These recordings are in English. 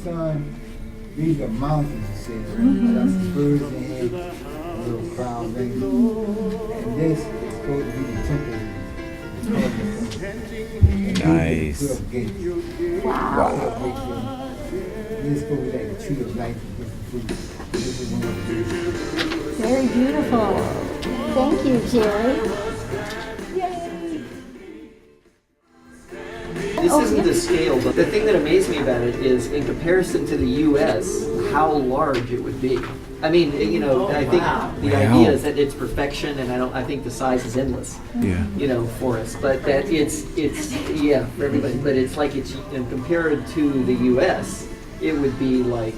sun, these are mountains, it says. That's the birds in here, a little cloud ring. And this is supposed to be the temple. Nice. 12 gates. Wow. This is supposed to be like the tree of life and different fruits. This is one of the Very beautiful. Thank you, Jerry. This isn't the scale, but the thing that amazed me about it is, in comparison to the U.S., how large it would be. I mean, you know, I think the idea is that it's perfection, and I think the size is endless. Yeah. You know, for us, but that it's yeah for everybody. But it's like it's compared to the U.S., it would be like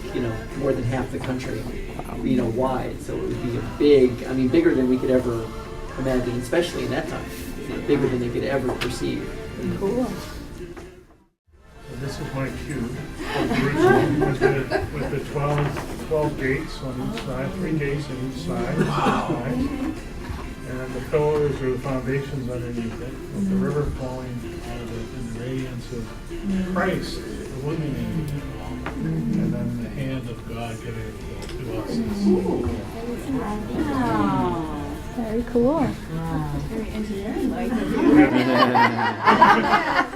more than half the country, wide. So it would be a big, bigger than we could ever imagine, especially in that time. Bigger than they could ever perceive. Cool. This is my cube of Jerusalem with the 12 gates on each side, 3 gates on each side. Wow. And then the pillars or the foundations underneath it, with the river flowing out of it in the radiance of Christ illuminating it. And then the hand of God giving it to us. Wow. Very cool. Very engineering-like.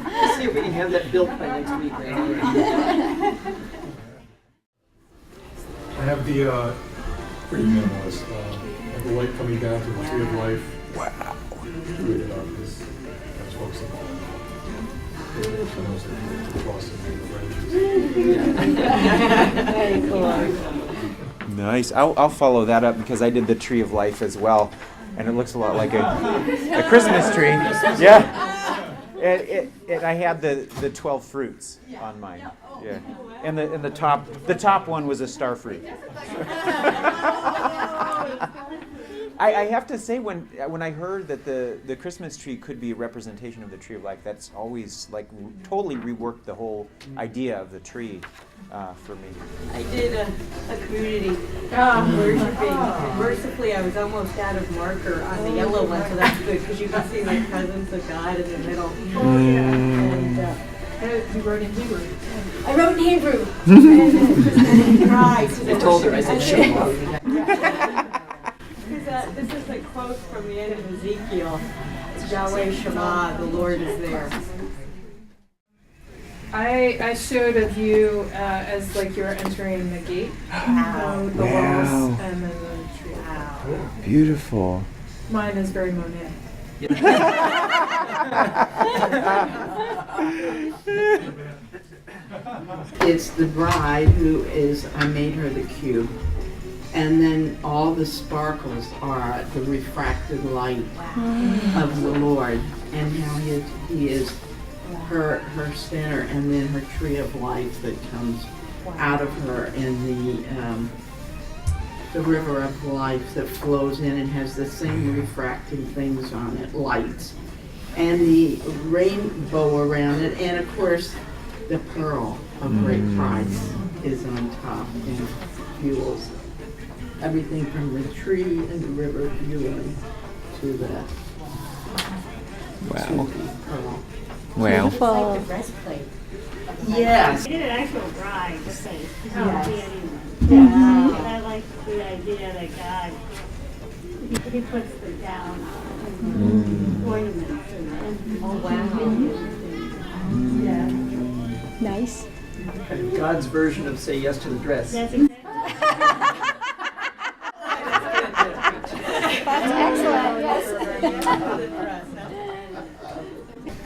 Let's see if we can have that built by next week. Right? I have the pretty minimalist. I have the light coming down to the tree of life. Wow. Rated up because that's focusing on Very cool. Nice. I'll follow that up because I did the tree of life as well, and it looks a lot like a Christmas tree. Yeah. I had the 12 fruits on mine. Yeah. And the top one was a star fruit. I have to say, when I heard that the Christmas tree could be a representation of the tree of life, that's always like totally reworked the whole idea of the tree for me. I did a community worshiping, and mercifully I was almost out of marker on the yellow one, so that's good because you can see the presence of God in the middle. And you wrote in Hebrew. I wrote in Hebrew. And cried. I told her, I said, "Shema." This is a quote from the end of Ezekiel. Yahweh Shema, the Lord is there. I showed a view as like you were entering the gate, the walls, and then the tree. Wow. Beautiful. Mine is very Monet. It's the bride who is, I made her the cube. And then all the sparkles are the refracted light of the Lord, and how he is her center, and then her tree of life that comes out of her, and the river of life that flows in and has the same refracting things on it, lights, and the rainbow around it, and of course the pearl of great price is on top and fuels everything from the tree and the river fueling to the Wow. pearl. Wow. Beautiful. Like the breastplate. Yes. I did an actual bride to say, because Yes. you don't see anyone. Yeah. And I like the idea that God, he puts them down ornaments and Oh, wow. yeah. Nice. God's version of say yes to the dress. That's exactly. That's excellent. Yes.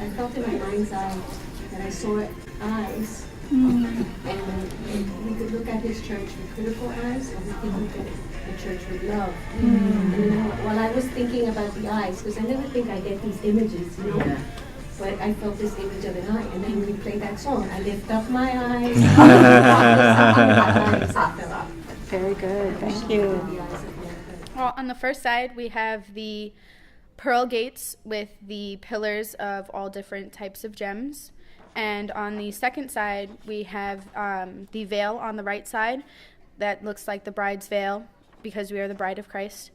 I felt in my mind's eye that I saw eyes, and we could look at his church with critical eyes, and we could look at the church with love. And then while I was thinking about the eyes, because I never think I get these images, Yeah. but I felt this image of an eye, and then we played that song. I lift up my eyes. Very good. Thank you. Well, on the first side, we have the pearl gates with the pillars of all different types of gems. And on the second side, we have the veil on the right side that looks like the bride's veil because we are the bride of Christ.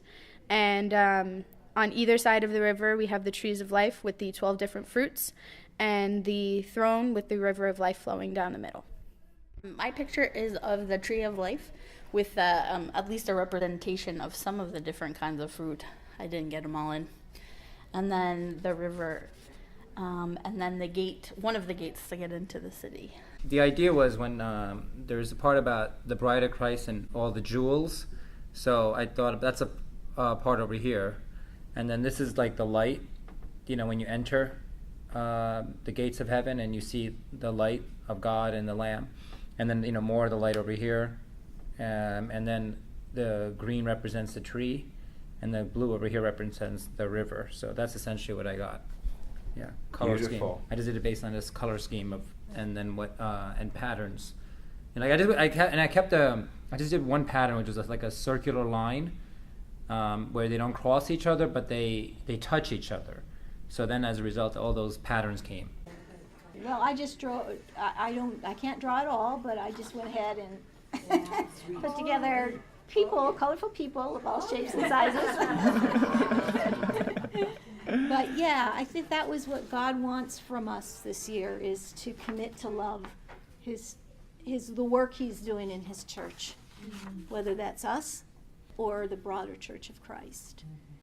And on either side of the river, we have the trees of life with the 12 different fruits and the throne with the river of life flowing down the middle. My picture is of the tree of life with at least a representation of some of the different kinds of fruit. I didn't get them all in. And then the river, and then the gate, one of the gates to get into the city. The idea was when there's a part about the bride of Christ and all the jewels. So I thought that's a part over here. And then this is like the light, when you enter the gates of heaven and you see the light of God and the Lamb. And then, more of the light over here. And then the green represents the tree, and the blue over here represents the river. So that's essentially what I got. Yeah, color Beautiful. scheme. I just did it based on this color scheme and then and patterns. And I just did one pattern, which was like a circular line, where they don't cross each other, but they touch each other. So then, as a result, all those patterns came. Well, I just draw. I can't draw at all, but I just went ahead and put together colorful people of all shapes and sizes. But yeah, I think that was what God wants from us this year, is to commit to love the work He's doing in His church, whether that's us or the broader Church of Christ.